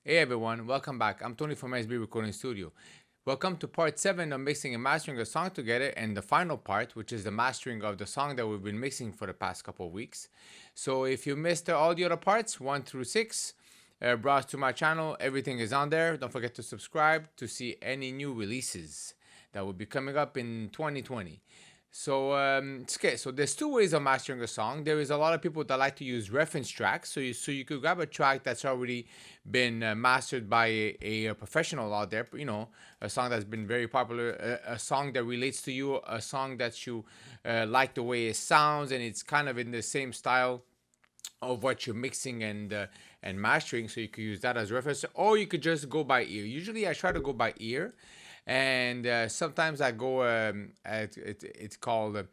Hey everyone, welcome back. I'm Tony from sbproductionstudio. Welcome to part 7 of mixing and mastering a song together, and the final part, which is the mastering of the song that we've been mixing for the past couple of weeks. So if you missed all the other parts, 1 through 6, browse to my channel. Everything is on there. Don't forget to subscribe to see any new releases that will be coming up in 2020. So there's two ways of mastering a song. There is a lot of people that like to use reference tracks. So you could grab a track that's already been mastered by a professional out there. You know, a song that's been very popular, a song that relates to you, a song that you like the way it sounds, and it's kind of in the same style of what you're mixing and mastering. So you could use that as reference, or you could just go by ear. Usually, I try to go by ear, and sometimes I go. It's called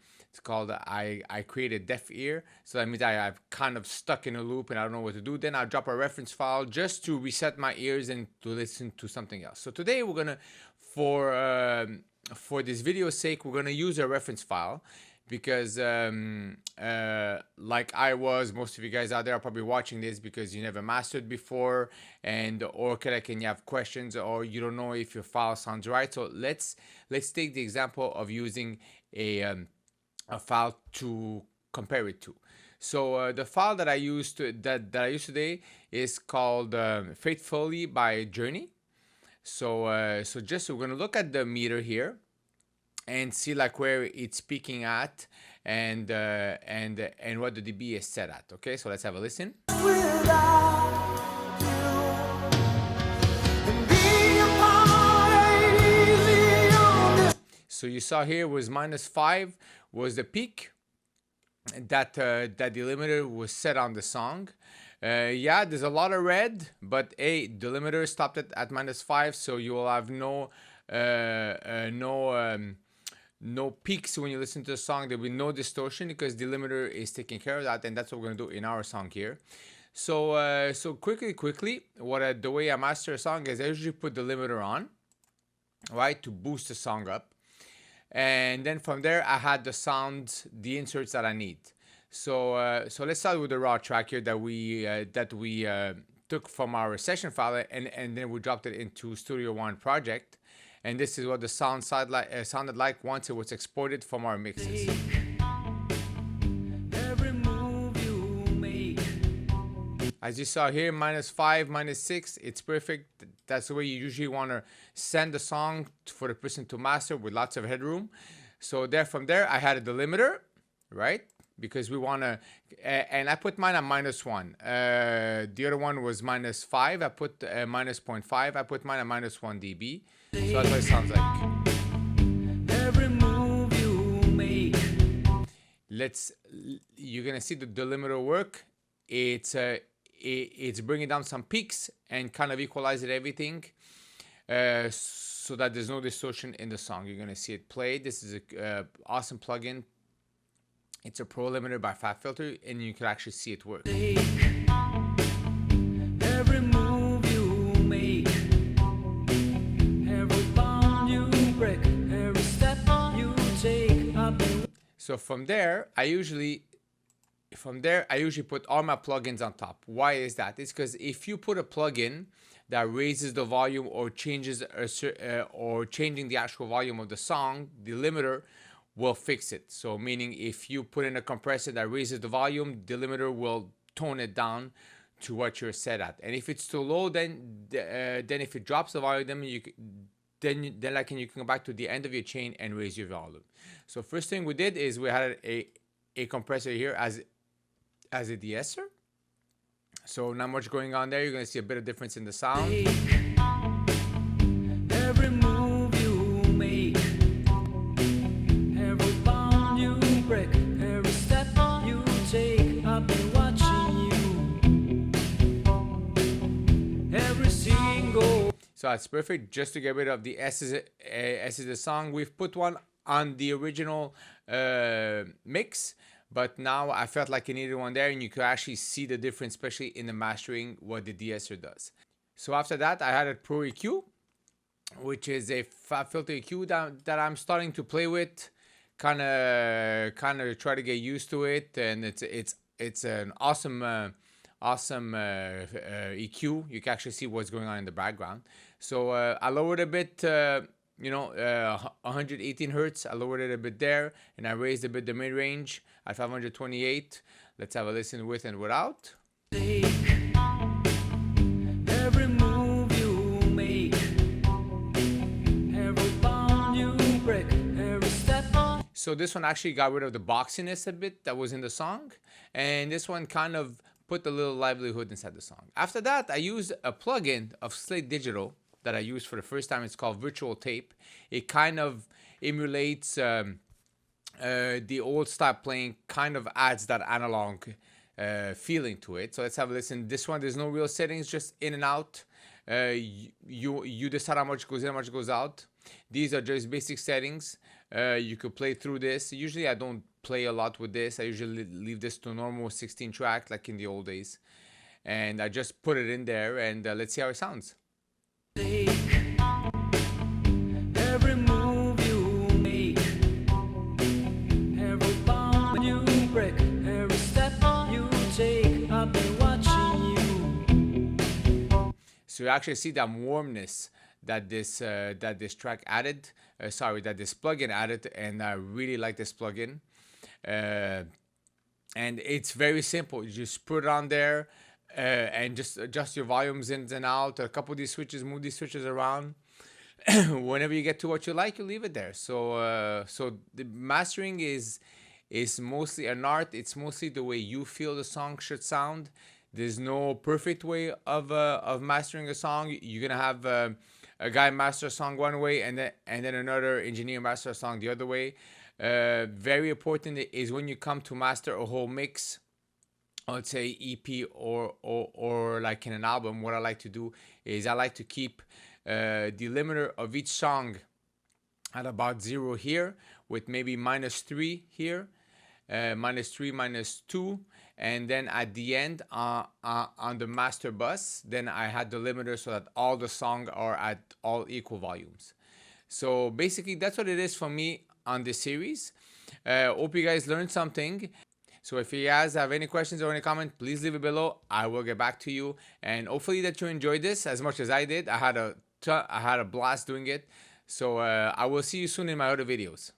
I create a deaf ear. So that means I've kind of stuck in a loop and I don't know what to do. Then I'll drop a reference file just to reset my ears and to listen to something else. So today we're gonna for this video's sake, we're gonna use a reference file because like I was, most of you guys out there are probably watching this because you never mastered before, and or can you have questions, or you don't know if your file sounds right. So let's take the example of using a file to compare it to. So the file that I used today is called Faithfully by Journey. So we're gonna look at the meter here and see like where it's peaking at and what the dB is set at. Okay, so let's have a listen. So you saw here was -5 was the peak that that delimiter was set on the song. Yeah, there's a lot of red, but a delimiter stopped it at -5, so you will have no peaks when you listen to the song. There will be no distortion because the limiter is taking care of that, and that's what we're gonna do in our song here. So quickly, the way I master a song is I usually put the limiter on, right, to boost the song up, and then from there I had the sounds, the inserts that I need. So let's start with the raw track here that we took from our session file, and then we dropped it into Studio One project. And this is what the sound sounded like once it was exported from our mixes. As you saw here, -5, -6, it's perfect. That's the way you usually want to send the song for the person to master, with lots of headroom. So from there, I had a delimiter, right? Because we want to, and I put mine at -1. The other one was -5. I put -0.5. I put mine at -1 dB. So that's what it sounds like. Every move you make. You're gonna see the delimiter work. It's bringing down some peaks and kind of equalizing everything, so that there's no distortion in the song. You're gonna see it play. This is a awesome plugin. It's a Pro Limiter by FabFilter, and you can actually see it work. Every move you make, every bound you break, every step you take. So from there, I usually put all my plugins on top. Why is that? It's because if you put a plugin that raises the volume or changes or changing the actual volume of the song, the limiter will fix it. So meaning if you put in a compressor that raises the volume, the limiter will tone it down to what you're set at. And if it's too low, then if it drops the volume, then you can go back to the end of your chain and raise your volume. So first thing we did is we had a compressor here as a de-esser. So not much going on there. You're gonna see a bit of difference in the sound. Every move you make, every bound you break, every step you take, I've been watching you. Every single. So that's perfect. Just to get rid of the S's of the song, we've put one on the original mix. But now I felt like I needed one there, and you could actually see the difference, especially in the mastering, what the de-esser does. So after that, I had a Pro EQ, which is a FabFilter EQ that I'm starting to play with, kind of try to get used to it, and it's an awesome awesome EQ. You can actually see what's going on in the background. So I lowered a bit, 118 hertz. I lowered it a bit there, and I raised a bit the mid range at 528. Let's have a listen with and without. Take every move you make, every bound you break, every step. So this one actually got rid of the boxiness a bit that was in the song, and this one kind of put a little livelihood inside the song. After that, I used a plugin of Slate Digital that I used for the first time. It's called Virtual Tape. It kind of emulates the old style playing, kind of adds that analog feeling to it. So let's have a listen. This one, there's no real settings, just in and out. You decide how much goes in, how much goes out. These are just basic settings. You could play through this. Usually I don't play a lot with this. I usually leave this to normal 16 track like in the old days. And I just put it in there, and let's see how it sounds. Take every move you make, every bound you break, every step you take. I've been watching you. So you actually see that warmness that this track added. That this plugin added, and I really like this plugin. And it's very simple. You just put it on there, and just adjust your volumes in and out. A couple of these switches, move these switches around. Whenever you get to what you like, you leave it there. So the mastering is mostly an art. It's mostly the way you feel the song should sound. There's no perfect way of mastering a song. You're gonna have a guy master a song one way, and then another engineer master a song the other way. Very important is when you come to master a whole mix, let's say EP or like in an album. What I like to do is I like to keep the limiter of each song at about 0 here, with maybe -3 here, -3, -2, and then at the end on the master bus, then I had the limiter so that all the songs are at all equal volumes. So basically that's what it is for me on this series. Hope you guys learned something. So if you guys have any questions or any comment, please leave it below. I will get back to you, and hopefully that you enjoyed this as much as I did. I had a blast doing it. So I will see you soon in my other videos.